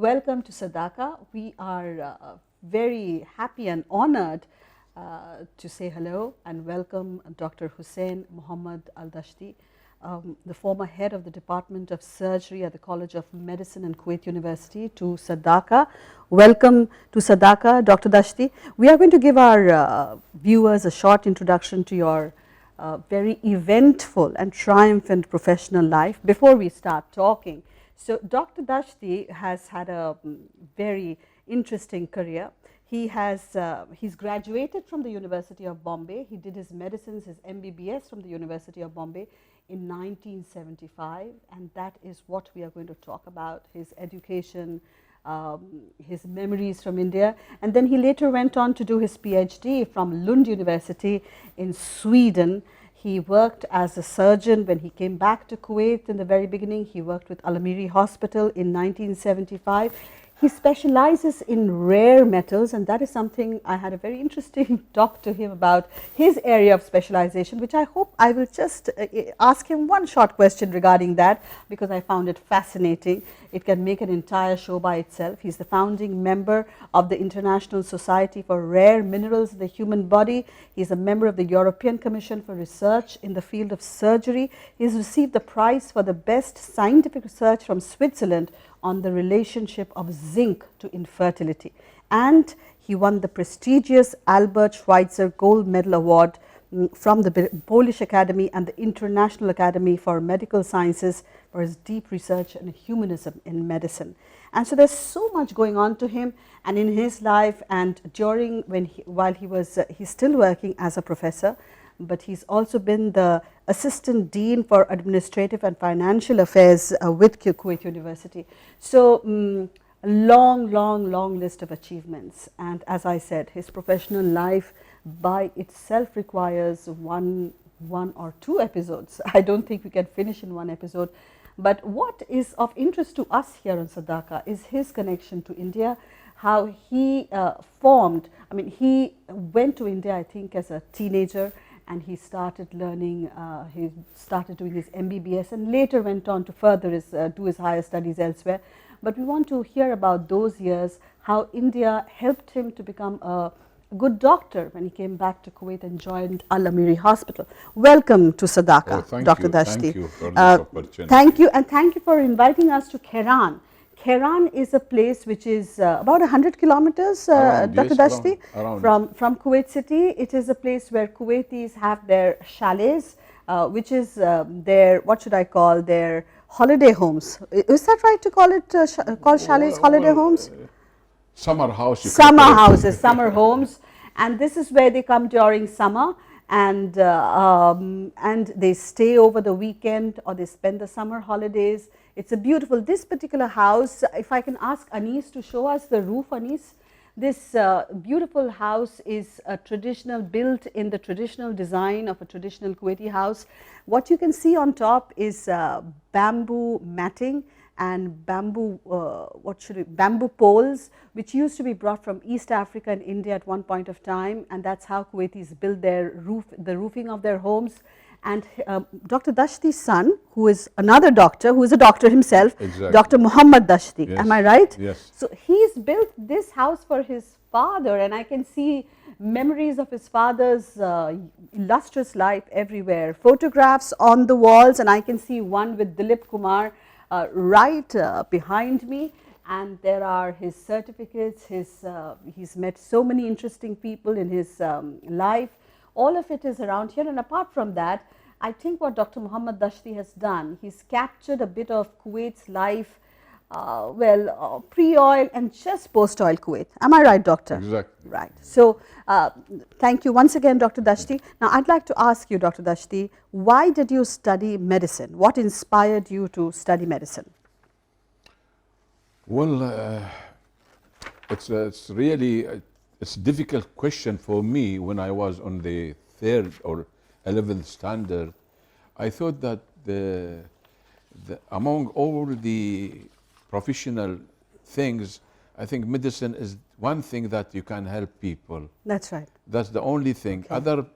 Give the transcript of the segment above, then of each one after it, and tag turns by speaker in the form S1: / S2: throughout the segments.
S1: welcome to Sadaaqa. We are very happy and honored to say hello and welcome Dr. Hussain Mohammed Al Dashti, the former head of the Department of Surgery at the College of Medicine and Kuwait University, to Sadaaqa. Welcome to Sadaaqa, Dr. Dashti. We are going to give our viewers a short introduction to your very eventful and triumphant professional life before we start talking. So, Dr. Dashti has had a very interesting career. He's graduated from the University of Bombay. He did his medicines, his MBBS from the University of Bombay in 1975, and that is what we are going to talk about, his education, his memories from India. And then he later went on to do his PhD from Lund University in Sweden. He worked as a surgeon when he came back to Kuwait in the very beginning. He worked with Amiri Hospital in 1975. He specializes in rare metals, and that is something I had a very interesting talk to him about, his area of specialization, which I hope I will just ask him one short question regarding that, because I found it fascinating. It can make an entire show by itself. He's the founding member of the International Society for Rare Minerals in the Human Body. He's a member of the European Commission for Research in the field of surgery. He's received the prize for the best scientific research from Switzerland on the relationship of zinc to infertility, and he won the prestigious Albert Schweitzer Gold Medal Award from the Polish Academy and the International Academy for Medical Sciences for his deep research and humanism in medicine. And so there's so much going on to him and in his life, and during while he was he's still working as a professor, but he's also been the Assistant Dean for Administrative and Financial Affairs with Kuwait University. So a long list of achievements, and as I said, his professional life by itself requires one or two episodes. I don't think we can finish in one episode, but what is of interest to us here on Sadaaqa is his connection to India, how he formed, I mean, he went to India, I think, as a teenager, and he started learning, he started doing his MBBS and later went on to further do his higher studies elsewhere. But we want to hear about those years, how India helped him to become a good doctor when he came back to Kuwait and joined Amiri Hospital. Welcome to Sadaaqa, Dr. Dashti.
S2: Thank you for this opportunity.
S1: Thank you, and thank you for inviting us to Kairan. Kairan is a place which is about 100 kilometers, Dr. Dashti, from Kuwait City. It is a place where Kuwaitis have their chalets, which is their, what should I call, their holiday homes. Is that right to call it, call chalets holiday homes?
S2: Summer house.
S1: Summer houses, summer homes, and this is where they come during summer, and they stay over the weekend or they spend the summer holidays. It's a beautiful, this particular house, if I can ask Anis to show us the roof, Anis. This beautiful house is a traditional, built in the traditional design of a traditional Kuwaiti house. What you can see on top is bamboo matting and bamboo, bamboo poles, which used to be brought from East Africa and India at one point of time, and that's how Kuwaitis build their the roofing of their homes. And Dr. Dashti's son, who is another doctor, who is a doctor himself,
S2: exactly.
S1: Dr. Mohammed Dashti,
S2: yes.
S1: Am I right?
S2: Yes.
S1: So he's built this house for his father, and I can see memories of his father's illustrious life everywhere. Photographs on the walls, and I can see one with Dilip Kumar right behind me, and there are his certificates, he's met so many interesting people in his life. All of it is around here, and apart from that, I think what Dr. Mohammed Dashti has done, he's captured a bit of Kuwait's life, pre-oil and just post-oil Kuwait. Am I right, doctor?
S2: Exactly.
S1: Right. So, thank you once again, Dr. Dashti. Now, I'd like to ask you, Dr. Dashti, why did you study medicine? What inspired you to study medicine?
S2: Well, it's really it's a difficult question for me. When I was on the 3rd or 11th standard, I thought that among all the professional things, I think medicine is one thing that you can help people.
S1: That's right.
S2: That's the only thing. Okay. Other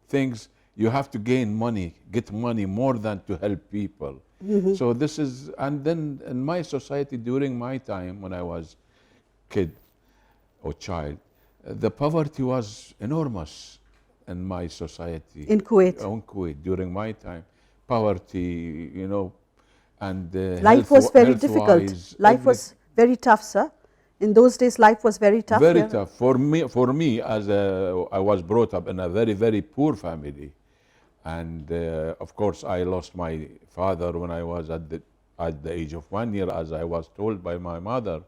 S2: things, you have to gain money, get money more than to help people. So this is, and then in my society during my time when I was kid or child, the poverty was enormous in my society.
S1: In Kuwait.
S2: In Kuwait during my time, poverty, you know, and
S1: life was very difficult. Life was very tough, sir. In those days, life was very tough.
S2: Very tough for me. As I was brought up in a very, very poor family, and of course, I lost my father when I was at the age of 1 year, as I was told by my mother,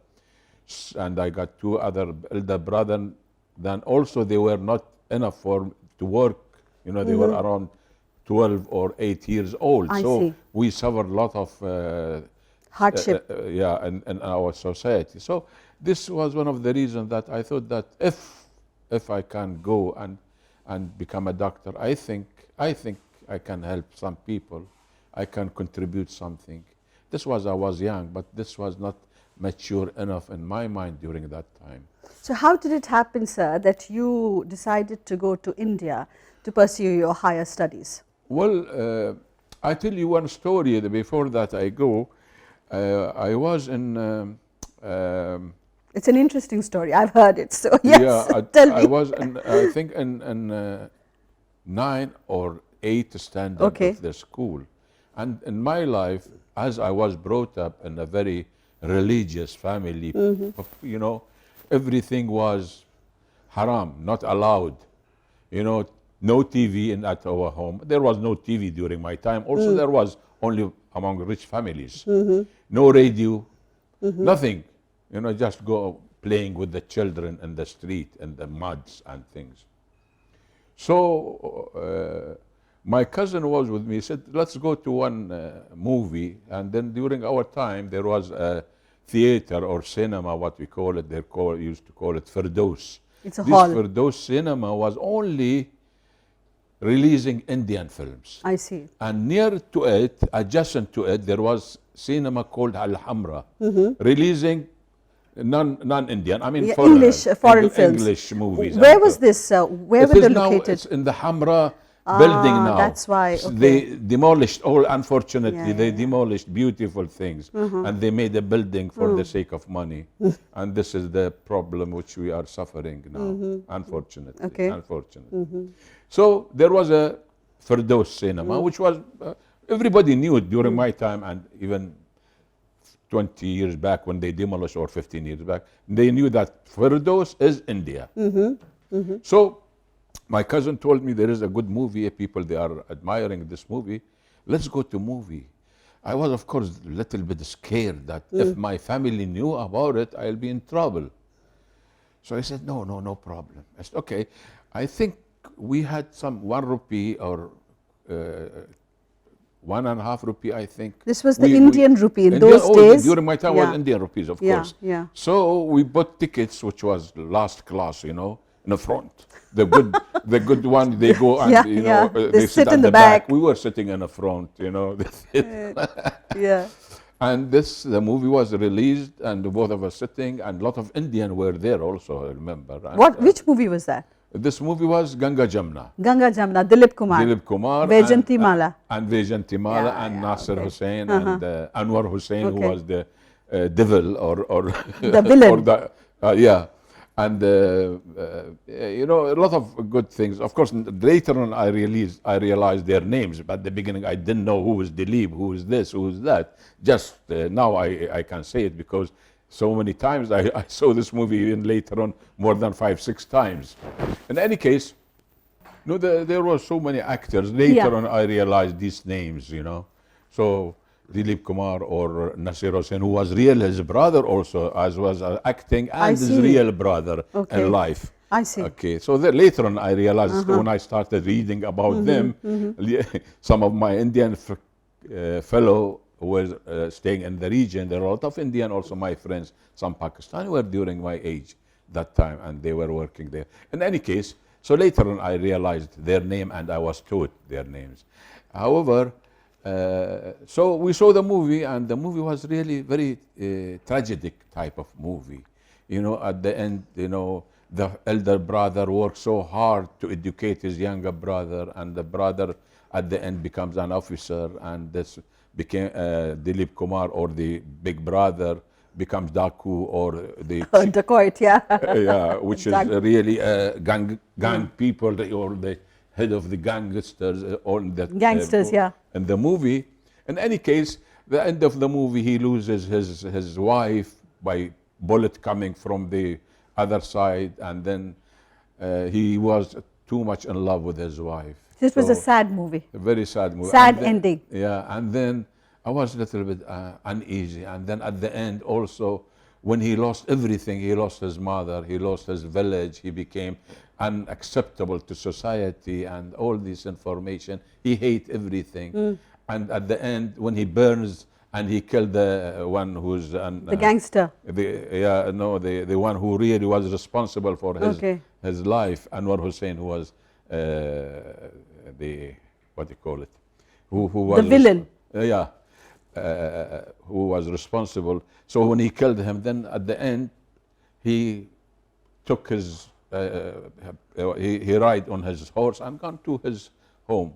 S2: and I got two other elder brothers. Then also they were not enough to work. You know, they were around 12 or 8 years old.
S1: I
S2: so
S1: see.
S2: we suffered a lot of
S1: hardship.
S2: Yeah, in our society. So this was one of the reasons that I thought that if I can go and become a doctor, I think I can help some people. I can contribute something. I was young, but this was not mature enough in my mind during that time.
S1: So how did it happen, sir, that you decided to go to India to pursue your higher studies?
S2: Well, I tell you one story. Before that I go, I was in...
S1: it's an interesting story. I've heard it. So yes,
S2: yeah,
S1: tell me.
S2: I was, I think, in 9 or 8 standard of the school. And in my life, as I was brought up in a very religious family, you know, everything was haram, not allowed. You know, no TV at our home. There was no TV during my time. Also, there was only among rich families. No radio, nothing. You know, just go playing with the children in the street and the muds and things. So my cousin was with me. He said, let's go to one movie. And then during our time, there was a theater or cinema, what we call it. They used to call it Firdaus.
S1: It's a hall.
S2: This Firdaus cinema was only releasing Indian films.
S1: I see.
S2: And near to it, adjacent to it, there was cinema called Al Hamra, releasing non-Indian, I mean
S1: foreign films.
S2: English movies.
S1: Where was this? Where were they located?
S2: It's in the Hamra building now.
S1: That's why. Okay.
S2: They demolished all, unfortunately,
S1: Yeah,
S2: they demolished beautiful things and they made a building for the sake of money. And this is the problem which we are suffering now, unfortunately.
S1: Okay.
S2: Unfortunately. So there was a Firdaus cinema, which was, everybody knew it during my time, and even 20 years back when they demolished, or 15 years back, they knew that Firdaus is India. So my cousin told me there is a good movie, people, they are admiring this movie. Let's go to movie. I was, of course, a little bit scared that if my family knew about it, I'll be in trouble. So I said, no problem. I said, okay. I think we had some 1 rupee or 1.5 rupee, I think.
S1: This was the Indian rupee in those days?
S2: During my time was Indian rupees, of course.
S1: Yeah.
S2: So we bought tickets, which was last class, you know, in the front. The good one, they go and, you know, they sit in the back. We were sitting in the front, you know.
S1: Yeah.
S2: And the movie was released, and both of us sitting, and a lot of Indian were there also, I remember. And,
S1: which movie was that?
S2: This movie was Ganga Jamna.
S1: Ganga Jamna, Dilip Kumar.
S2: Dilip Kumar.
S1: Vaijayanti Mala.
S2: And Vaijayanti Mala and Nasir Hussain and Anwar Hussain, who was the devil or
S1: the villain.
S2: Or and you know, a lot of good things. Of course, later on I realized their names, but at the beginning I didn't know who was Dilip, who is this, who is that. Just now I can say it because so many times I saw this movie even later on, more than 5-6 times. In any case, no, there were so many actors. Later on I realized these names, you know. So Dilip Kumar or Nasir Hussain, who was his brother also, as was acting, and his real brother in life.
S1: I see.
S2: Okay, so later on I realized when I started reading about them, some of my Indian fellow who were staying in the region, there were a lot of Indian, also my friends, some Pakistani were during my age that time, and they were working there. In any case, so later on I realized their name and I was taught their names. However, so we saw the movie, and the movie was really very tragic type of movie. You know, at the end, you know, the elder brother worked so hard to educate his younger brother, and the brother at the end becomes an officer, and this became Dilip Kumar, or the big brother, becomes Daku, or the
S1: Dacoit, yeah.
S2: yeah, which is really gang people, or the head of the gangsters, all that
S1: Gangsters, yeah.
S2: in the movie. In any case, the end of the movie, he loses his wife by bullet coming from the other side, and then he was too much in love with his wife.
S1: This was a sad movie.
S2: A very sad movie.
S1: Sad ending.
S2: Yeah, and then I was a little bit uneasy. And then at the end also, when he lost everything, he lost his mother, he lost his village, he became unacceptable to society and all this information. He hated everything. And at the end, when he burns and he killed the one who's...
S1: the gangster.
S2: The one who really was responsible for his life, Anwar Hussain, who was what do you call it? Who was
S1: the villain.
S2: Who was responsible. So when he killed him, then at the end, he took his, he ride on his horse and gone to his home,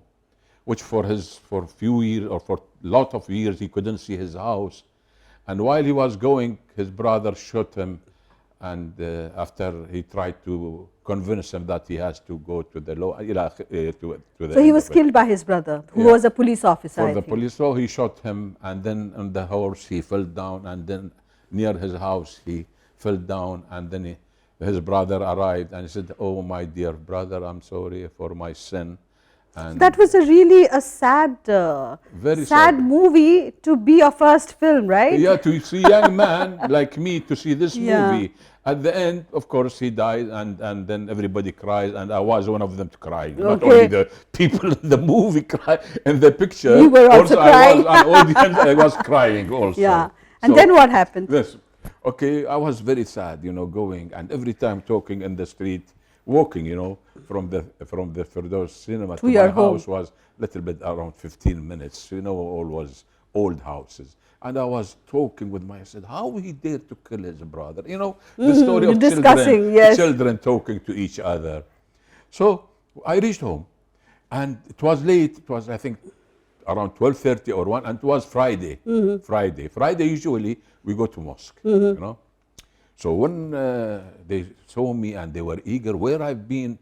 S2: which for a few years, or for a lot of years, he couldn't see his house. And while he was going, his brother shot him, and after he tried to convince him that he has to go to the law,
S1: so he was killed by his brother, who was a police officer.
S2: For the police, so he shot him, and then on the horse he fell down, and then near his house he fell down, and then his brother arrived and he said, "Oh, my dear brother, I'm sorry for my sin." And
S1: that was really a sad,
S2: very
S1: sad movie to be your first film, right?
S2: Yeah, to see a young man like me to see this movie. At the end, of course, he died, and then everybody cries, and I was one of them to cry. Not only the people in the movie cry, in the picture.
S1: You were also crying.
S2: I was an audience, I was crying also.
S1: Yeah, and then what happened?
S2: Yes, okay, I was very sad, going, and every time talking in the street, walking, from the Firdaus cinema to my house was a little bit around 15 minutes. All was old houses. And I was talking with I said, how he dared to kill his brother? The story of children talking to each other. So I reached home, and it was late. It was, I think, around 12:30 or 1, and it was Friday. Friday, usually, we go to mosque, So when they saw me and they were eager, where I've been,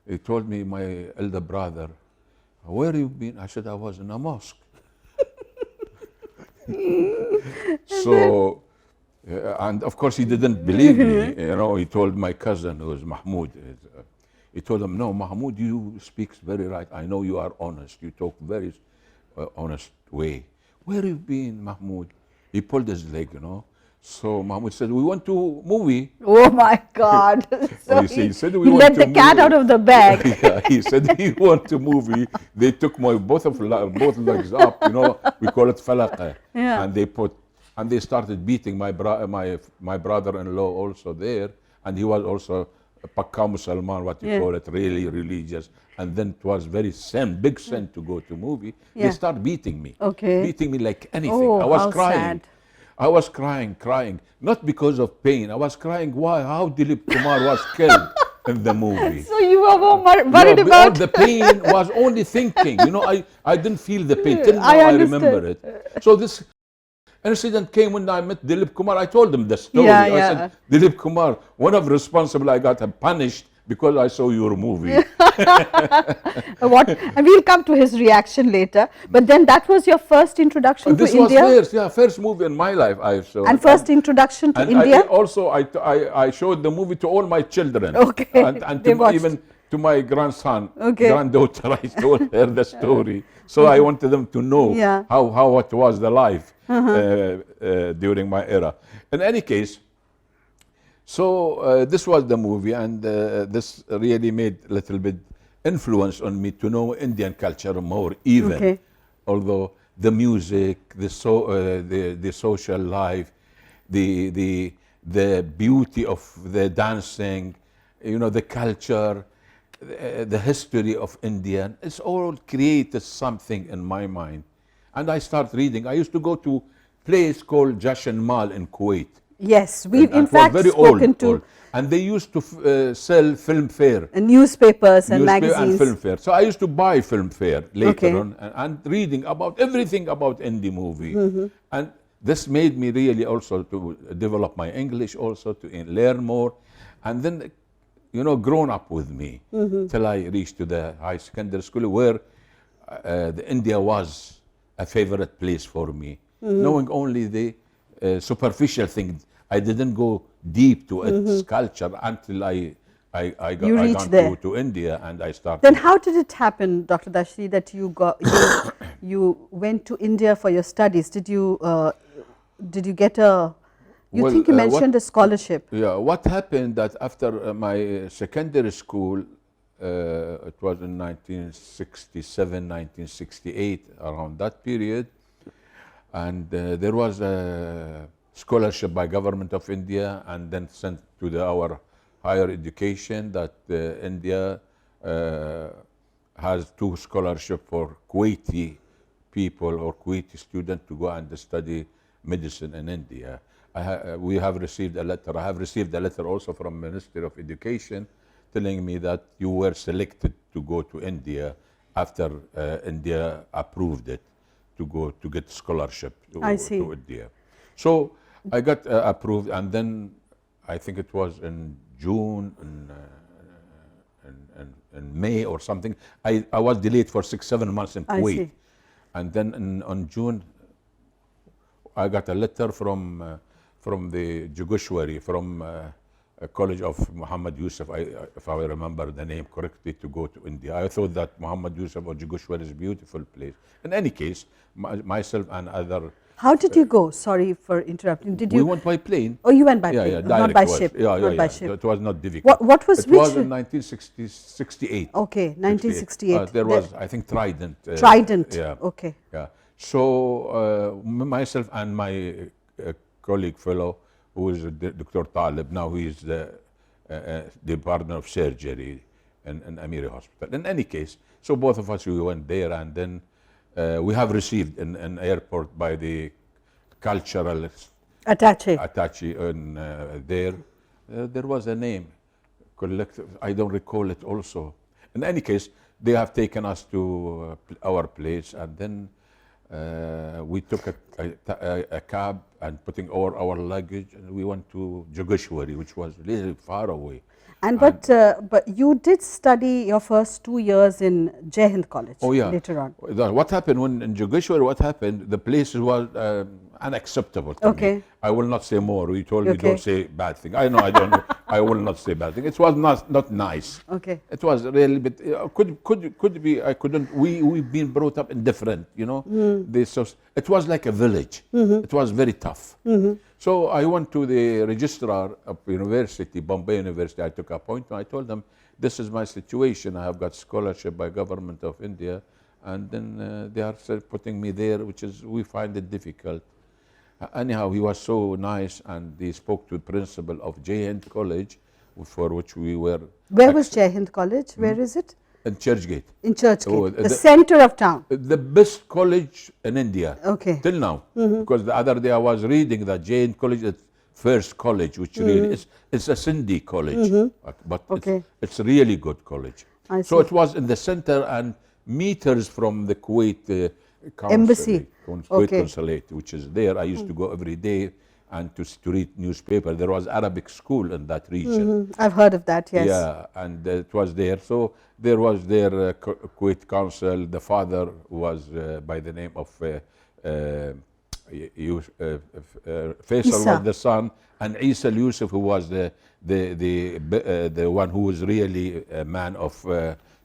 S2: they told me, my elder brother, where you been? I said, I was in a mosque. So, and of course he didn't believe me. He told my cousin, who was Mahmoud, he told him, no, Mahmoud, you speak very right. I know you are honest. You talk very honest way. Where you been, Mahmoud? He pulled his leg, So Mahmoud said, we went to movie.
S1: Oh my God. So
S2: he said,
S1: he let the cat out of the bag.
S2: Yeah, he said he went to movie. They took both legs up, we call it falaqa.
S1: Yeah.
S2: And they started beating my brother-in-law also there. And he was also a Pakka Musalman, what you call it, really religious. And then it was big sin to go to movie. They start beating me. Beating me like anything.
S1: Oh,
S2: I was
S1: how
S2: crying.
S1: Sad.
S2: I was crying, not because of pain. I was crying how Dilip Kumar was killed in the movie.
S1: So you were more worried about...
S2: The pain was only thinking. I didn't feel the pain. Till now I remember it. So this incident came when I met Dilip Kumar. I told him the story. I said, Dilip Kumar, one of the responsible, I got punished because I saw your movie.
S1: And we'll come to his reaction later. But then that was your first introduction to India?
S2: This was first movie in my life I saw.
S1: And first introduction to India?
S2: I showed the movie to all my children. And even to my granddaughter, I told her the story. So I wanted them to know how it was the life during my era. In any case, so this was the movie, and this really made a little bit influence on me to know Indian culture more even. Although the music, the social life, the beauty of the dancing, the culture, the history of India, it's all created something in my mind. And I start reading. I used to go to a place called Jashan Mal in Kuwait.
S1: Yes, we've in
S2: And it was
S1: fact
S2: very
S1: spoken to
S2: old. And they used to sell film fare.
S1: Newspapers and
S2: Newspaper and
S1: magazines.
S2: film fare. So I used to buy film fare later
S1: Okay.
S2: on and reading about everything about indie movie.
S1: Mm-hmm.
S2: And this made me really also to develop my English also, to learn more. And then, you know, grown up with me
S1: Mm-hmm.
S2: till I reached to the high secondary school where the India was a favorite place for me.
S1: Mm-hmm.
S2: Knowing only the superficial things. I didn't go deep to its culture until I
S1: You reached
S2: gone
S1: there.
S2: to India and I started.
S1: Then how did it happen, Dr. Dashti, that you went to India for your studies? Did you get a? You
S2: Well,
S1: think you
S2: what-
S1: mentioned a scholarship?
S2: Yeah, what happened that after my secondary school, it was in 1967, 1968, around that period, and there was a scholarship by government of India and then sent to our higher education that India has 2 scholarships for Kuwaiti people or Kuwaiti students to go and study medicine in India. We have received a letter. I have received a letter also from Ministry of Education telling me that you were selected to go to India after India approved it to go to get scholarship
S1: I see.
S2: to India. So I got approved, and then I think it was in June in May or something. I was delayed for 6-7 months in
S1: I
S2: Kuwait,
S1: see.
S2: and then on June I got a letter from the Jugeshwari, from College of Muhammad Yusuf, if I remember the name correctly, to go to India. I thought that Muhammad Yusuf or Jugeshwari is a beautiful place. In any case, myself and other.
S1: How did you go? Sorry for interrupting. Did
S2: We
S1: you?
S2: went by plane.
S1: Oh, you went by
S2: Yeah,
S1: plane,
S2: yeah,
S1: not
S2: direct
S1: by
S2: was.
S1: ship.
S2: Yeah,
S1: not by
S2: yeah.
S1: ship.
S2: It was not difficult.
S1: What was
S2: It was
S1: which?
S2: in 1968.
S1: Okay, 1968.
S2: There was, I think, Trident.
S1: Trident.
S2: Yeah.
S1: Okay.
S2: Yeah. So myself and my colleague fellow, who is Dr. Talib, now he is the Department of Surgery in Amiri Hospital. In any case, so both of us, we went there, and then we have received in an airport by the cultural
S1: Attaché.
S2: in there. There was a name, collective. I don't recall it also. In any case, they have taken us to our place, and then we took a cab and putting all our luggage, and we went to Jogeshwari, which was really far away.
S1: But you did study your first 2 years in Jai Hind College.
S2: Oh yeah.
S1: Later on.
S2: What happened when in Jogeshwari? What happened? The place was unacceptable to
S1: Okay.
S2: me. I will not say more. We told me
S1: Okay.
S2: don't say bad thing. I know. I don't. I will not say bad thing. It was not nice.
S1: Okay.
S2: It was really, but could be. I couldn't. We've been brought up in different. You know. It was like a village. It was very tough. So I went to the registrar of university, Bombay University. I took an appointment. I told them, this is my situation. I have got scholarship by government of India, and then they are putting me there, which is, we find it difficult. Anyhow, he was so nice, and he spoke to the principal of Jai Hind College, for which we were.
S1: Where was Jai Hind College? Where is it?
S2: In Churchgate.
S1: In Churchgate,
S2: Oh,
S1: the center of town.
S2: The best college in India.
S1: Okay.
S2: Till now. Because the other day I was reading that Jai Hind College is first college, which really is, it's a Sindhi college, but
S1: Okay.
S2: it's really good college.
S1: I
S2: So
S1: see.
S2: it was in the center and meters from the Kuwait
S1: Embassy.
S2: Kuwait
S1: Okay.
S2: consulate, which is there. I used to go every day and to read newspaper. There was Arabic school in that region.
S1: I've heard of that, yes.
S2: Yeah, and it was there. So there was their Kuwait council. The father was by the name of Faisal
S1: Isa.
S2: was the son, and Isa Yusuf, who was the one who was really a man of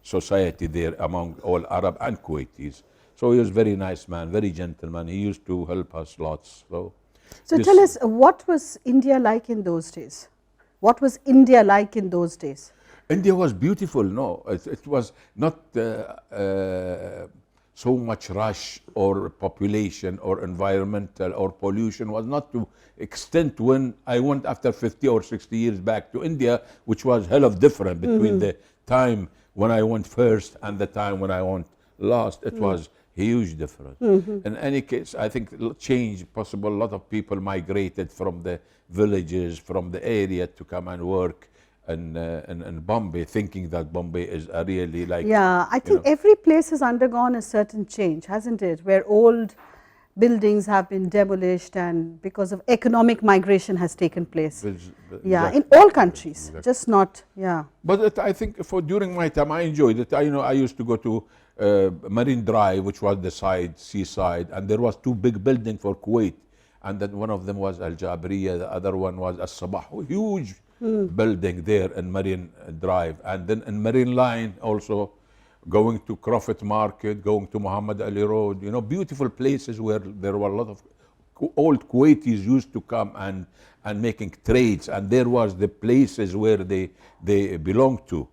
S2: society there among all Arab and Kuwaitis. So he was very nice man, very gentleman. He used to help us lots.
S1: So tell us, what was India like in those days? What was India like in those days?
S2: India was beautiful. No, it was not so much rush or population or environmental or pollution was not to extent when I went after 50 or 60 years back to India, which was hell of different between the time when I went first and the time when I went lost, it was huge difference. In any case, I think change possible. A lot of people migrated from the villages, from the area to come and work in Bombay, thinking that Bombay is a really like.
S1: Yeah, I think every place has undergone a certain change, hasn't it? Where old buildings have been demolished and because of economic migration has taken place. Yeah, in all countries, just not,
S2: But I think during my time, I enjoyed it. I used to go to Marine Drive, which was the seaside, and there was 2 big buildings for Kuwait. And then one of them was Al Jabriya, the other one was Al Sabah, huge building there in Marine Drive. And then in Marine Line also, going to Crawford Market, going to Muhammad Ali Road, beautiful places where there were a lot of old Kuwaitis used to come and making trades, and there was the places where they belonged to.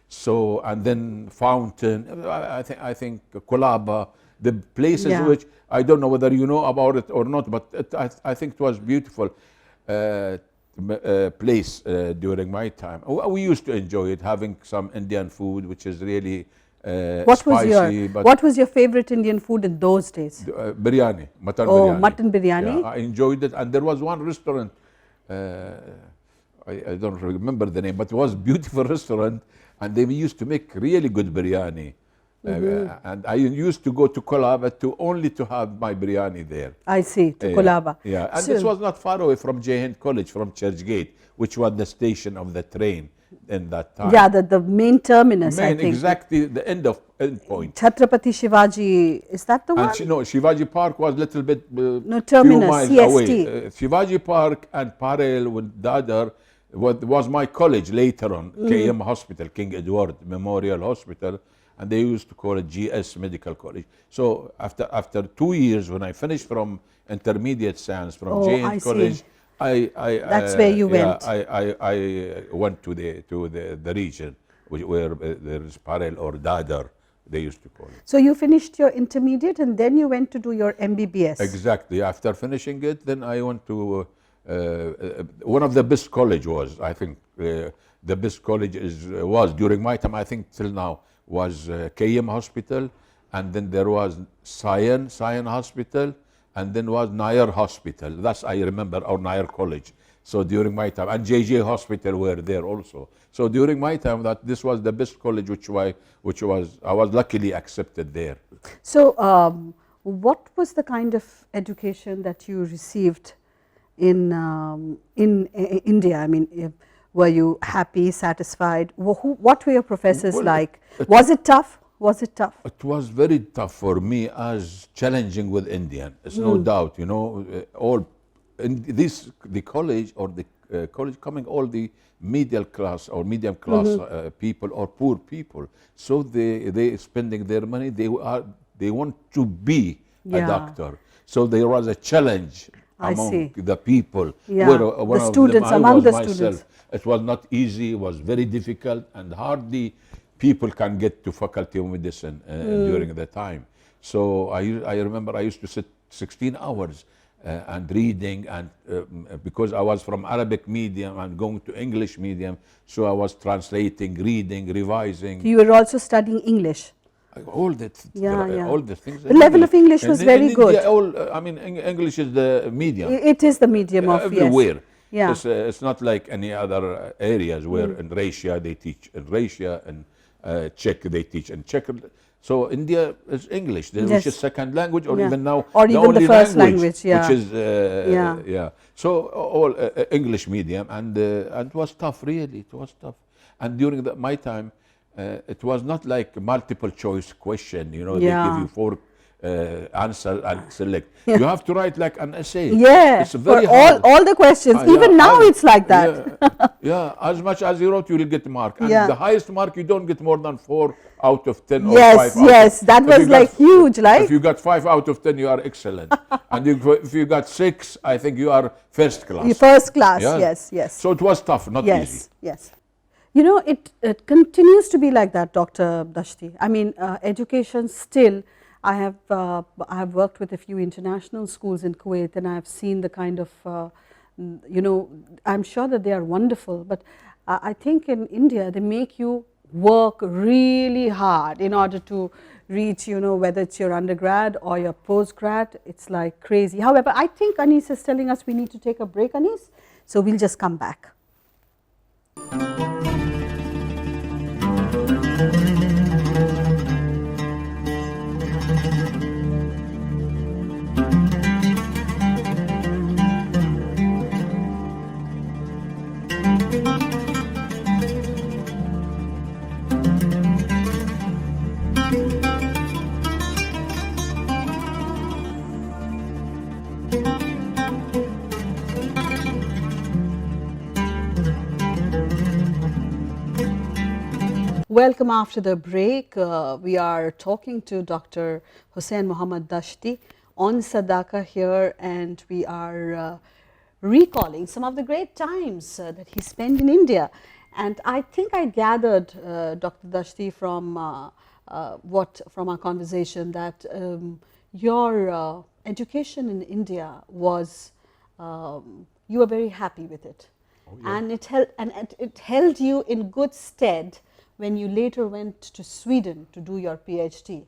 S2: So, and then Fountain, I think Kulaba, the places which I don't know whether you know about it or not, but I think it was beautiful place during my time. We used to enjoy it, having some Indian food, which is really spicy.
S1: What was your favorite Indian food in those days?
S2: Biryani, mutton
S1: biryani.
S2: Oh,
S1: mutton biryani.
S2: Yeah, I enjoyed it, and there was one restaurant. I don't remember the name, but it was a beautiful restaurant, and they used to make really good biryani. And I used to go to Kolaba only to have my biryani there.
S1: I see, to Kolaba.
S2: Yeah, and this was not far away from J. Hind College, from Churchgate, which was the station of the train in that time.
S1: Yeah, the main terminus, I think.
S2: Exactly, the end point.
S1: Chhatrapati Shivaji, is that the one?
S2: No, Shivaji Park was a little bit
S1: no, terminus,
S2: few miles
S1: CST.
S2: away. Shivaji Park and Parel with Dadar was my college later on, KM Hospital, King Edward Memorial Hospital, and they used to call it GS Medical College. So after 2 years, when I finished from intermediate science from J. Hind College,
S1: that's where you went.
S2: I went to the region where there is Parel or Dadar, they used to call it.
S1: So you finished your intermediate and then you went to do your MBBS.
S2: Exactly. After finishing it, then I went to one of the best college was, I think, the best college was during my time, I think till now, was KM Hospital, and then there was Sion Hospital, and then was Nair Hospital. That's, I remember, or Nair College. So during my time, and JJ Hospital were there also. So during my time, this was the best college, I was luckily accepted there.
S1: So what was the kind of education that you received in India? I mean, were you happy, satisfied? What were your professors like? Was it tough? It
S2: was very tough for me, as challenging with Indian. It's no doubt, the college or the college coming all the medium class people or poor people. So they spending their money. They want to be a doctor. So there was a challenge among the people.
S1: Yeah. The students, among the students.
S2: It was not easy. It was very difficult, and hardly people can get to faculty of medicine during the time. So I remember I used to sit 16 hours and reading, and because I was from Arabic medium and going to English medium, so I was translating, reading, revising.
S1: You were also studying English.
S2: All the things.
S1: The level of English was very good.
S2: English is the medium.
S1: It is the medium of
S2: everywhere.
S1: Yes.
S2: Yeah. It's not like any other areas where in Russia they teach in Russia, and Czech they teach in Czech. So India is English, which is second language, or even now
S1: or even the first language,
S2: which is So all English medium, and it was tough, really. It was tough. And during my time, it was not like multiple choice question. They give you 4 answer and select. You have to write like an essay.
S1: Yeah,
S2: it's very
S1: hard. All the questions. Even now it's like that.
S2: Yeah, as much as you wrote, you will get a mark. And the highest mark, you don't get more than 4 out of 10 or 5
S1: Yes, that was like huge, right?
S2: If you got 5 out of 10, you are excellent. And if you got 6, I think you are first class.
S1: First class, yes.
S2: So it was tough, not easy.
S1: Yes. It continues to be like that, Dr. Dashti. I mean, education still, I have worked with a few international schools in Kuwait, and I have seen the kind of, I'm sure that they are wonderful, but I think in India they make you work really hard in order to reach, whether it's your undergrad or your postgrad. It's like crazy. However, I think Anis is telling us we need to take a break, Anis. So we'll just come back. Welcome after the break. We are talking to Dr. Hussain Mohammed Dashti on Sadaaqa here, and we are recalling some of the great times that he spent in India. And I think I gathered, Dr. Dashti, from from our conversation that your education in India was, you were very happy with it. Oh, yeah. And it held you in good stead when you later went to Sweden to do your PhD.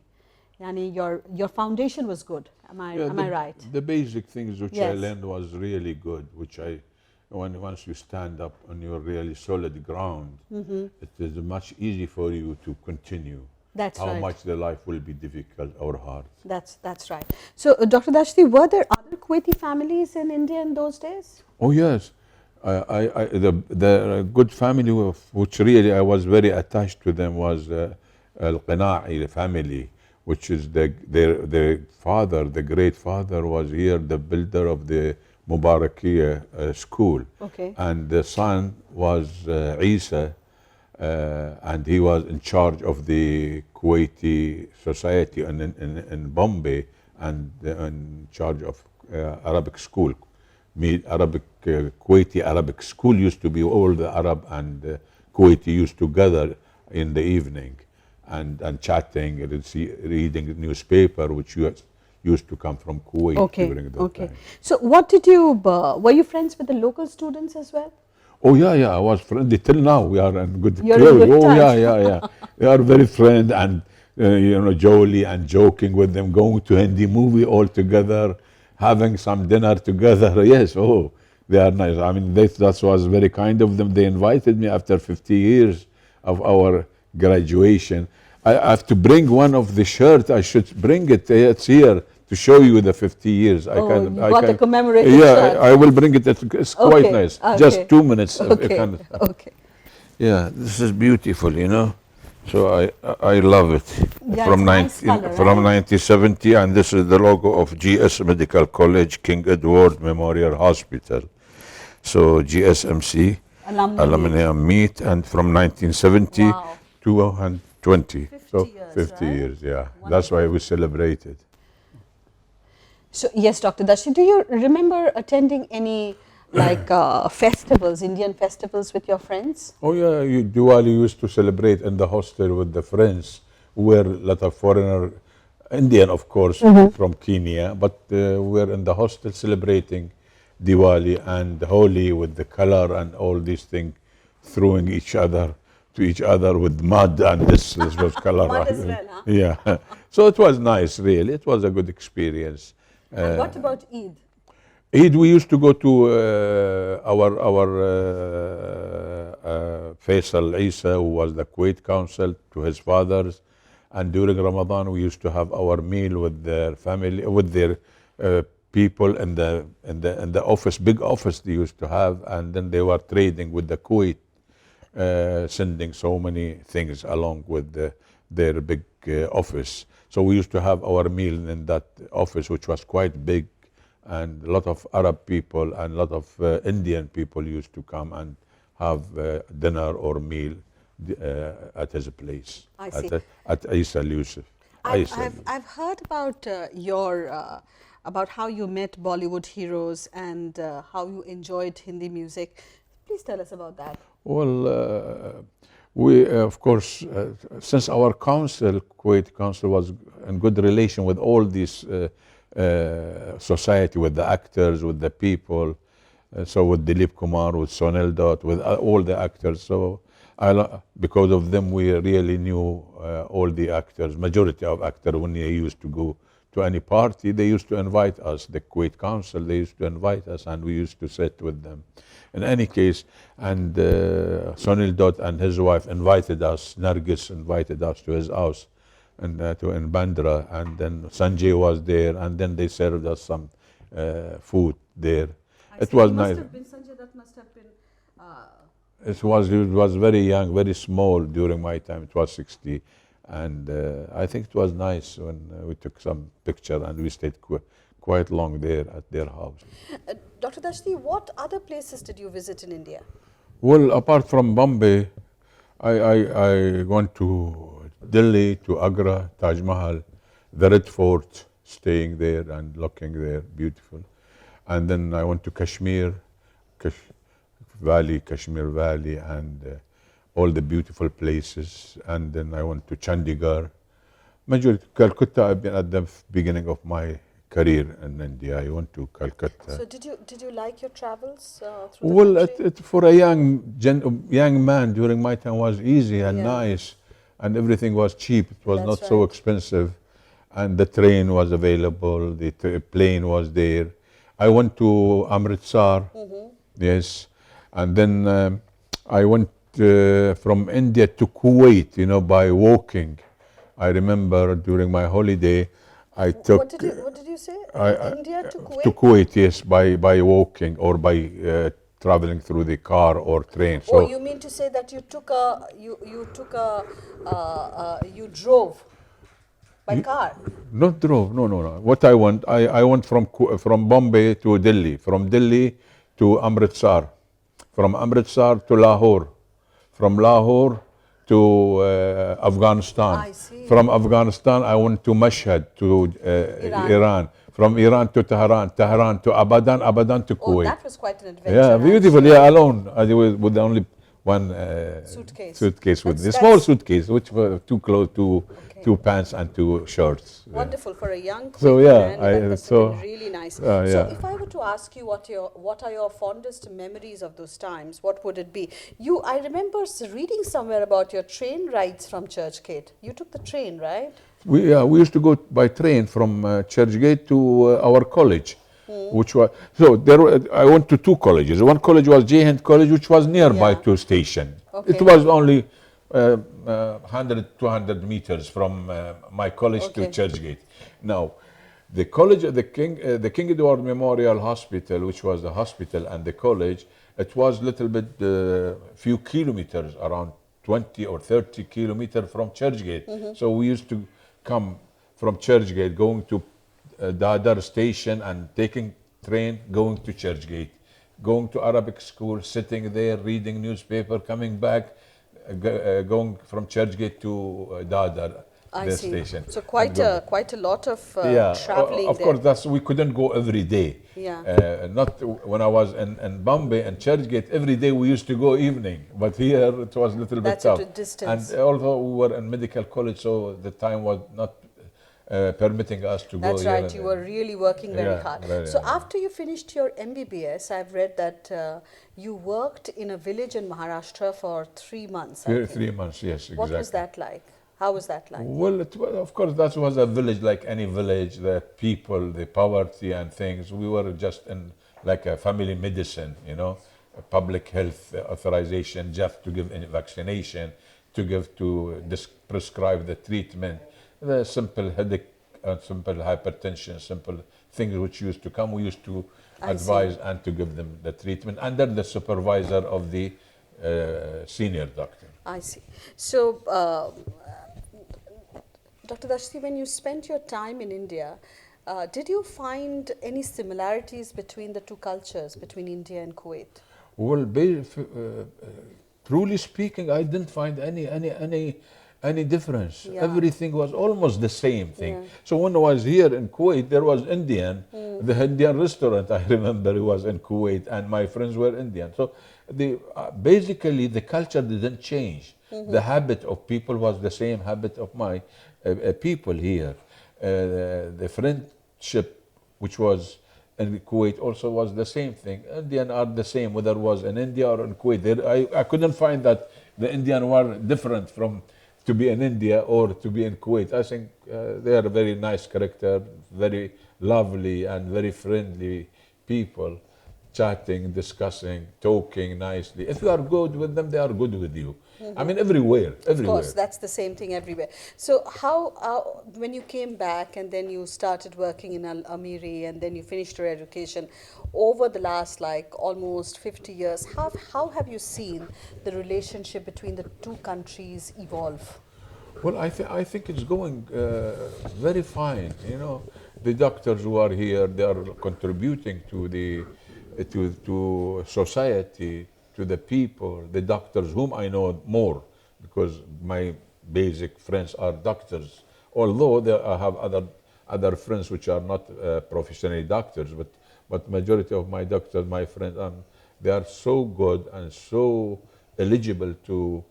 S1: Yani your foundation was good. Am I right?
S2: The basic things which I learned was really good, which once you stand up on your really solid ground, it is much easier for you to continue.
S1: That's right.
S2: How much the life will be difficult or hard.
S1: That's right. So, Dr. Dashti, were there other Kuwaiti families in India in those days?
S2: Oh yes. The good family of which really I was very attached to them was Al-Qina'i family, which is their father, the great father was here, the builder of the Mubarakiya school.
S1: Okay.
S2: And the son was Isa, and he was in charge of the Kuwaiti society in Bombay, and in charge of Arabic school. Kuwaiti Arabic school used to be all the Arab and Kuwaiti used to gather in the evening and chatting and reading newspaper, which used to come from Kuwait during that time.
S1: So what did you, were you friends with the local students as well?
S2: Oh yeah, I was friendly till now. We are in good
S1: close. Oh
S2: yeah. We are very friend and jolly and joking with them, going to Hindi movie all together, having some dinner together. Yes, they are nice. I mean, that was very kind of them. They invited me after 50 years of our graduation. I have to bring one of the shirt. I should bring it. It's here to show you the 50 years.
S1: You got a commemorative shirt.
S2: I will bring it. It's quite nice. Just 2 minutes.
S1: Okay.
S2: Yeah, this is beautiful, So I love it.
S1: Yeah,
S2: from
S1: nice color,
S2: from 1970, and this is the logo of GS Medical College, King Edward Memorial Hospital. So GSMC alumni meet, and from 1970 to 20. 50 years, yeah. Wonderful. That's why we celebrated.
S1: So yes, Dr. Dashti, do you remember attending any festivals, Indian festivals with your friends?
S2: Oh yeah, Diwali used to celebrate in the hostel with the friends, who were a lot of foreigner, Indian of course, from Kenya, but we're in the hostel celebrating Diwali and Holi with the color and all these things, throwing each other with mud, and this was color.
S1: Mud as well, huh?
S2: Yeah, so it was nice, really. It was a good experience.
S1: And what about Eid?
S2: Eid, we used to go to our Faisal Isa, who was the Kuwait Council, to his fathers, and during Ramadan we used to have our meal with their family, with their people in the office, big office they used to have, and then they were trading with the Kuwait, sending so many things along with their big office. So we used to have our meal in that office, which was quite big. And a lot of Arab people and a lot of Indian people used to come and have dinner or meal at his place.
S1: I see.
S2: At Isa Yusuf.
S1: I've heard about about how you met Bollywood heroes and how you enjoyed Hindi music. Please tell us about that.
S2: Well, we of course, since our council, Kuwait Council, was in good relation with all these society, with the actors, with the people, so with Dilip Kumar, with Sonal Dutt, with all the actors. So Because of them, we really knew all the actors, majority of actors. When they used to go to any party, they used to invite us. The Kuwait Council, they used to invite us, and we used to sit with them. In any case, and Sonil Dot and his wife invited us. Nargis invited us to his house, and in Bandra, and then Sanjay was there, and then they served us some food there. It was nice.
S1: Must have been Sanjay. That must have been.
S2: It was very young, very small during my time. It was 60, and I think it was nice when we took some picture and we stayed quite long there at their house.
S1: Dr. Dashti, what other places did you visit in India?
S2: Well, apart from Bombay, I went to Delhi, to Agra, Taj Mahal, the Red Fort, staying there and looking there, beautiful. And then I went to Kashmir Valley, and all the beautiful places. And then I went to Chandigarh. Majority, Calcutta, I've been at the beginning of my career in India. I went to Calcutta.
S1: So did you like your travels through the country?
S2: For a young man during my time was easy and nice, and everything was cheap. It was not so expensive, and the train was available. The plane was there. I went to Amritsar, yes, and then I went from India to Kuwait, by walking. I remember during my holiday, I took.
S1: What did you say? India to Kuwait?
S2: To Kuwait, yes, by walking or by traveling through the car or train.
S1: So you mean to say that you drove by car?
S2: Not drove, no. What I went from Bombay to Delhi, from Delhi to Amritsar, from Amritsar to Lahore, from Lahore to Afghanistan.
S1: I see.
S2: From Afghanistan, I went to Mashhad, to Iran. From Iran to Tehran to Abadan to Kuwait.
S1: Oh, that was quite an adventure.
S2: Yeah, beautiful. Yeah, alone. I was with only one suitcase with the small suitcase, which were too close to two pants and two shirts.
S1: Wonderful for a young
S2: man.
S1: That must have been really nice.
S2: So
S1: if I were to ask you what are your fondest memories of those times, what would it be? I remember reading somewhere about your train rides from Churchgate. You took the train, right?
S2: We used to go by train from Churchgate to our college, which was I went to two colleges. One college was J Hind College, which was nearby to station. Okay. It was only 100-200 meters from my college to Churchgate. Now, the college, the King Edward Memorial Hospital, which was the hospital and the college, it was a little bit few kilometers, around 20 or 30 kilometers from Churchgate. So we used to come from Churchgate, going to Dadar station and taking train, going to Churchgate, going to Arabic school, sitting there, reading newspaper, coming back, going from Churchgate to Dadar, station.
S1: So quite a lot of traveling.
S2: Of course, we couldn't go every day.
S1: Yeah.
S2: Not when I was in Bombay and Churchgate. Every day we used to go evening, but here it was a little bit tough.
S1: That's a distance.
S2: And although we were in medical college, so the time was not permitting us to go.
S1: That's right. You were really working very hard. So after you finished your MBBS, I've read that you worked in a village in Maharashtra for 3 months.
S2: 3 months, yes, exactly.
S1: What was that like? How was that like?
S2: Well, of course, that was a village like any village. The people, the poverty and things. We were just in like a family medicine, a public health authorization, just to give any vaccination, to prescribe the treatment, the simple headache, simple hypertension, simple things which used to come. We used to advise and to give them the treatment under the supervisor of the senior doctor.
S1: I see. So, Dr. Dashti, when you spent your time in India, did you find any similarities between the two cultures, between India and Kuwait?
S2: Well, truly speaking, I didn't find any difference.
S1: Yeah.
S2: Everything was almost the same thing. Yeah. So when I was here in Kuwait, there was Indian. The Indian restaurant, I remember, it was in Kuwait, and my friends were Indian. So basically, the culture didn't change. The habit of people was the same habit of my people here. The friendship, which was in Kuwait, also was the same thing. Indian are the same, whether it was in India or in Kuwait. I couldn't find that the Indian were different from to be in India or to be in Kuwait. I think they are a very nice character, very lovely and very friendly people, chatting, discussing, talking nicely. If you are good with them, they are good with you. I mean, everywhere.
S1: Of course, that's the same thing everywhere. So how when you came back and then you started working in Amiri and then you finished your education, over the last like almost 50 years, how have you seen the relationship between the two countries evolve?
S2: Well, I think it's going very fine. You know, the doctors who are here, they are contributing to the to society, to the people. The doctors whom I know more, because my basic friends are doctors. Although I have other friends which are not professionally doctors, but majority of my doctors, my friends, they are so good and so eligible to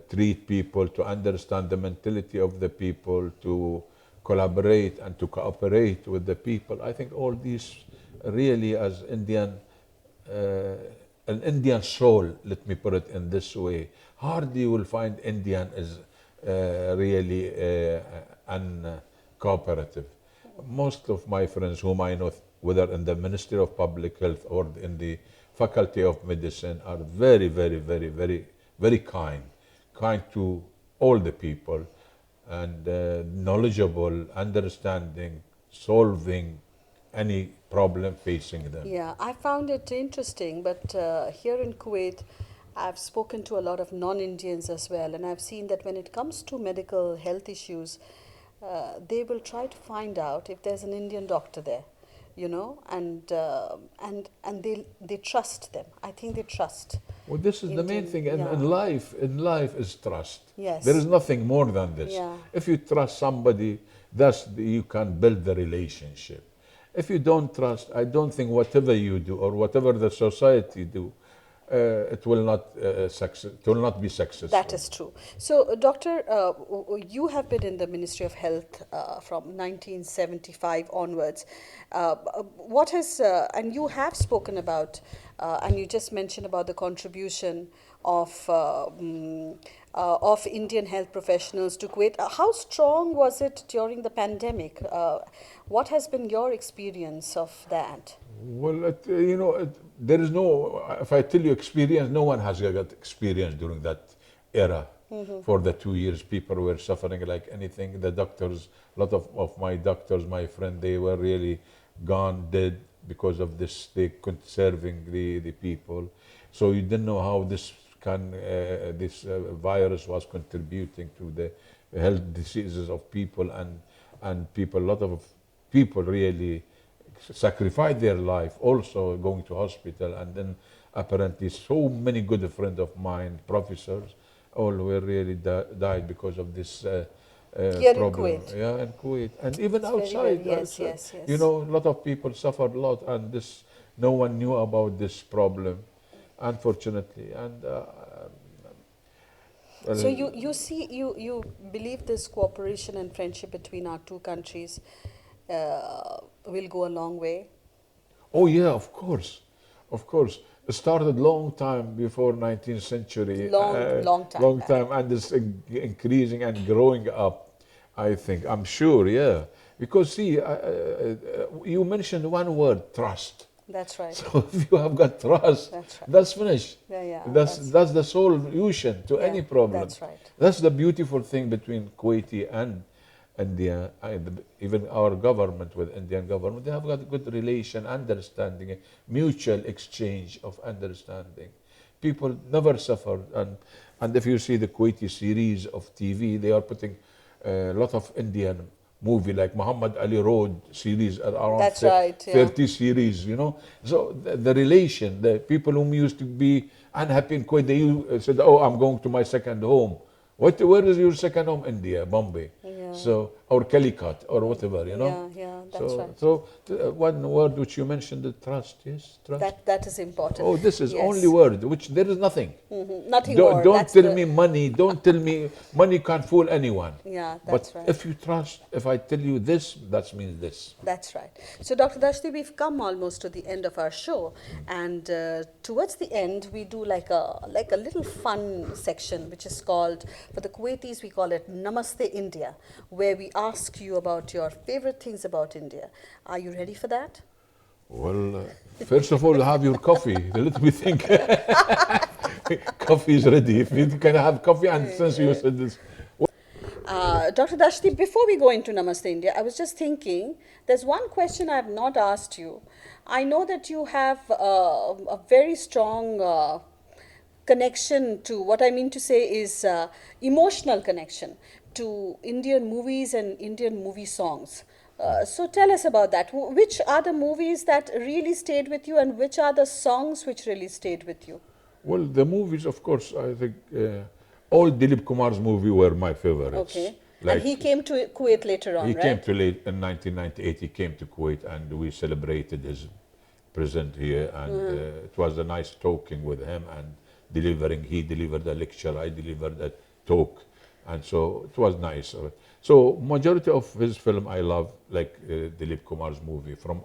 S2: treat people, to understand the mentality of the people, to collaborate and to cooperate with the people. I think all these really, as an Indian soul, let me put it in this way, hardly you will find Indian is really uncooperative. Most of my friends whom I know, whether in the Ministry of Public Health or in the Faculty of Medicine, are very, very, very, very, very kind to all the people, and knowledgeable, understanding, solving any problem facing them.
S1: Yeah, I found it interesting, but here in Kuwait, I've spoken to a lot of non-Indians as well, and I've seen that when it comes to medical health issues, they will try to find out if there's an Indian doctor there, you know, and they trust them. I think they trust.
S2: Well, this is the main thing in life. In life is trust.
S1: Yes.
S2: There is nothing more than this.
S1: Yeah.
S2: If you trust somebody, you can build the relationship. If you don't trust, I don't think whatever you do or whatever the society do, it will not be successful.
S1: That is true. So, Doctor, you have been in the Ministry of Health from 1975 onwards. What has and you have spoken about, and you just mentioned about the contribution of Indian health professionals to Kuwait. How strong was it during the pandemic? What has been your experience of that?
S2: Well, there is no, if I tell you experience, no one has got experience during that era. For the 2 years, people were suffering like anything. The doctors, a lot of my doctors, my friend, they were really gone, dead because of this, they couldn't serving the people. So you didn't know how this virus was contributing to the health diseases of people, and people, a lot of people really sacrificed their life also going to hospital. And then apparently so many good friends of mine, professors, all were really died because of this
S1: Here
S2: problem.
S1: in Kuwait.
S2: Yeah, in Kuwait. And even outside,
S1: yes.
S2: you know, a lot of people suffered a lot, and no one knew about this problem, unfortunately. And
S1: so you believe this cooperation and friendship between our two countries will go a long way?
S2: Oh yeah, of course. It started long time before 19th century.
S1: Long time.
S2: Long time, and it's increasing and growing up, I think. I'm sure, yeah. Because see, you mentioned one word, trust.
S1: That's right.
S2: So if you have got trust, that's finished.
S1: Yeah.
S2: That's the solution to any problem.
S1: That's right.
S2: That's the beautiful thing between Kuwaiti and India. Even our government with Indian government, they have got a good relation, understanding, mutual exchange of understanding. People never suffer. And if you see the Kuwaiti series of TV, they are putting a lot of Indian movie like Muhammad Ali Road series around 30 series, you know. So the relation, the people whom used to be unhappy in Kuwait, they said, oh, I'm going to my second home. Where is your second home? India, Bombay.
S1: Yeah.
S2: So, or Calicut or whatever, you know.
S1: Yeah. that's right.
S2: One word which you mentioned, the trust, yes, trust.
S1: That is important.
S2: Oh, this is
S1: Yes.
S2: only word, which there is nothing.
S1: Nothing
S2: Don't,
S1: more.
S2: don't
S1: That's
S2: tell
S1: the-
S2: me money, don't tell me, money can't fool anyone.
S1: Yeah,
S2: But
S1: that's right.
S2: if you trust, if I tell you this, that means this.
S1: That's right. So, Dr. Dashti, we've come almost to the end of our show, and towards the end, we do like a little fun section, which is called, for the Kuwaitis, we call it Namaste India, where we ask you about your favorite things about India. Are you ready for that?
S2: Well, first of all, have your coffee. Let me think. Coffee is ready. If you can have coffee, and since you said this.
S1: Dr. Dashti, before we go into Namaste India, I was just thinking, there's one question I have not asked you. I know that you have a very strong connection to, what I mean to say is emotional connection to Indian movies and Indian movie songs. So tell us about that. Which are the movies that really stayed with you, and which are the songs which really stayed with you?
S2: Well, the movies, of course, I think all Dilip Kumar's movies were my favorites.
S1: Okay.
S2: Like,
S1: and he came to Kuwait later on,
S2: he
S1: right?
S2: came to late in 1998. He came to Kuwait, and we celebrated his present here. And it was a nice talking with him and delivering. He delivered a lecture, I delivered a talk, and so it was nice. So majority of his film I love, like Dilip Kumar's movie from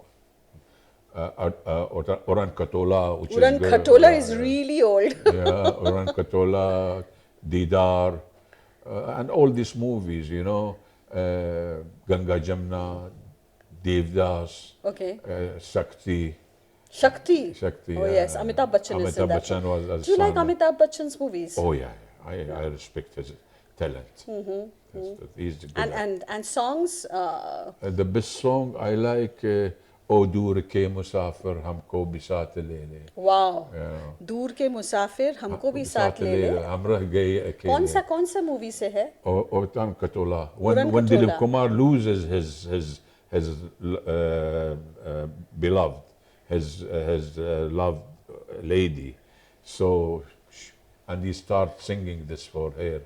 S2: Uran Khatola, which
S1: Uran
S2: is good.
S1: Khatola is really old.
S2: Yeah, Uran Khatola, Didar, and all these movies, you know, Ganga Jamna, Devdas,
S1: Okay.
S2: Shakti.
S1: Shakti.
S2: Shakti.
S1: Oh yes, Amitabh Bachchan is in
S2: Amitabh
S1: that
S2: Bachchan
S1: one.
S2: was as
S1: Do you like
S2: son.
S1: Amitabh Bachchan's movies?
S2: Oh yeah, I respect his talent. He's good.
S1: And songs?
S2: The best song I like, O Dur Ke Musafir Humko Bhi Saath Le Le.
S1: Wow.
S2: Yeah.
S1: दूर के मुसाफिर हमको भी साथ ले ले.
S2: हम रह गए अकेले.
S1: कौन सा मूवी से है?
S2: Uran Khatola.
S1: Uran
S2: When
S1: Khatola.
S2: Dilip Kumar loses his beloved, his loved lady, so and he starts singing this for her,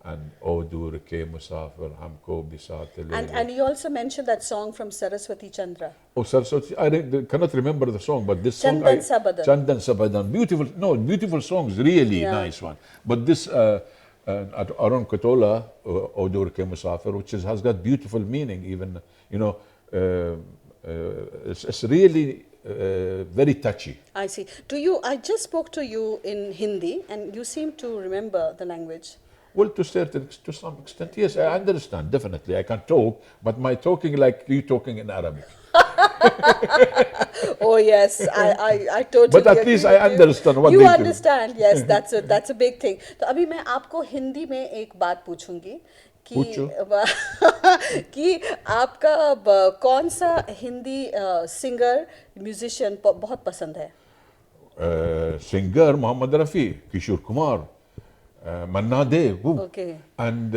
S2: and O dur ke musafir humko bhi saath le le.
S1: And you also mentioned that song from Saraswati Chandra.
S2: Oh, Saraswati, I cannot remember the song, but this song,
S1: Chandan Sabadan.
S2: Chandan Sabadan, beautiful songs, really nice one. But this Arun Kotola, O dur ke musafir, which has got beautiful meaning, even, you know, it's really very touchy.
S1: I see. I just spoke to you in Hindi, and you seem to remember the language.
S2: Well, to some extent, yes, I understand, definitely. I can talk, but my talking like you talking in Arabic.
S1: Oh yes, I totally.
S2: But at
S1: agree
S2: least
S1: with
S2: I understand what
S1: you
S2: they do.
S1: understand. Yes, that's a big thing. तो अभी मैं आपको हिंदी में एक बात पूछूंगी कि आपका कौन सा हिंदी सिंगर म्यूजिशियन बहुत पसंद है?
S2: Singer Muhammad Rafi, Kishore Kumar, Manna De,
S1: Okay.
S2: and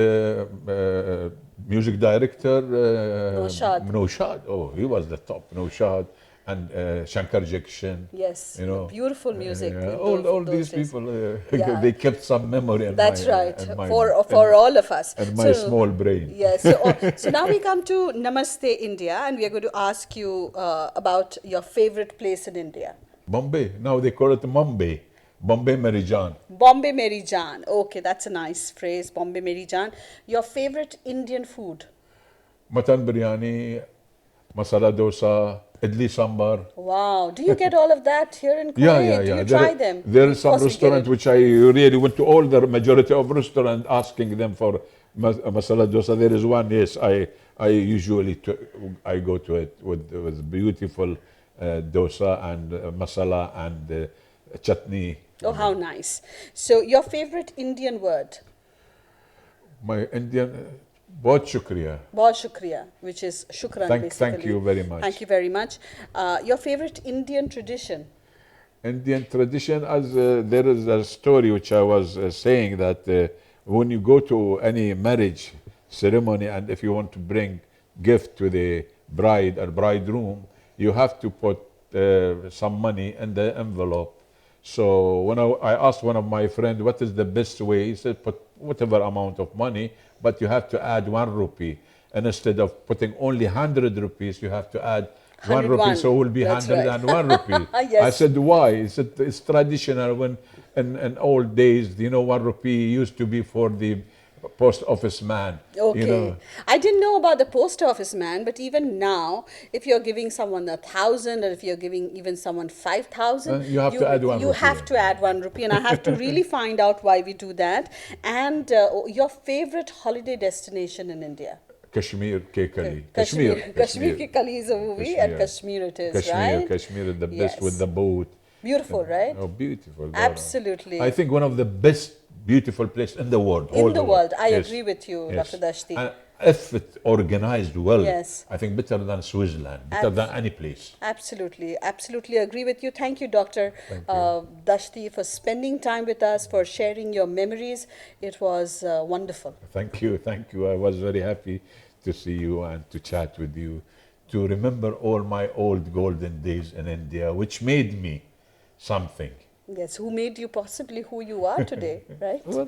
S2: music director
S1: Naushad.
S2: Oh, he was the top. Naushad and Shankar Jackson.
S1: Yes,
S2: you know,
S1: beautiful music.
S2: all these
S1: days.
S2: people,
S1: Yeah.
S2: they kept some memory. In
S1: That's
S2: my,
S1: right,
S2: in my,
S1: for all of us.
S2: And my small brain.
S1: Yes. So now we come to Namaste India, and we are going to ask you about your favorite place in India.
S2: Bombay. Now they call it Mumbai. Bombay Meri Jaan.
S1: Bombay Meri Jaan. Okay, that's a nice phrase. Bombay Meri Jaan. Your favorite Indian food?
S2: Mutton biryani, masala dosa, idli sambar.
S1: Wow. Do you get all of that here in Kuwait?
S2: Yeah.
S1: Do you try them?
S2: There is
S1: Of
S2: some
S1: course we get
S2: restaurant
S1: it.
S2: which I really went to all the majority of restaurant asking them for masala dosa. There is one, yes, I usually I go to it with beautiful dosa and masala and chutney.
S1: Oh, how nice. So your favorite Indian word?
S2: My Indian, bahut shukriya.
S1: Bahut shukriya, which is shukran basically.
S2: Thank you very much.
S1: Thank you very much. Your favorite Indian tradition?
S2: Indian tradition, as there is a story which I was saying that when you go to any marriage ceremony and if you want to bring gift to the bride or bridegroom, you have to put some money in the envelope. So when I asked one of my friends, what is the best way? He said, put whatever amount of money, but you have to add 1 rupee and instead of putting only 100 rupees, you have to add 1
S1: 101.
S2: rupee, so it will be
S1: That's
S2: 101 rupee.
S1: Yes.
S2: I said, why? He said, it's traditional. When in old days, 1 rupee used to be for the post office man.
S1: Okay. I didn't know about the post office man, but even now, if you're giving someone 1,000, or if you're giving even someone 5,000,
S2: You have to add 1
S1: you
S2: rupee.
S1: have to add 1 rupee, and I have to really find out why we do that. And your favorite holiday destination in India?
S2: Kashmir ke Kali.
S1: Kashmir Ki Kali is a movie, and Kashmir it is, right?
S2: Kashmir is the best
S1: Yes.
S2: with the boat.
S1: Beautiful, right?
S2: Oh, beautiful.
S1: Absolutely.
S2: I think one of the best beautiful place in the world.
S1: In
S2: all
S1: the world. I
S2: Yes.
S1: agree with you,
S2: Yes.
S1: Dr. Dashti.
S2: And if it's organized well,
S1: Yes.
S2: I think better than Switzerland, better than any place.
S1: Absolutely, absolutely agree with you. Thank you, Dr. Dashti, for spending time with us, for sharing your memories. It was wonderful.
S2: Thank you, thank you. I was very happy to see you and to chat with you, to remember all my old golden days in India, which made me something.
S1: Yes, who made you possibly who you are today, right?
S2: Well,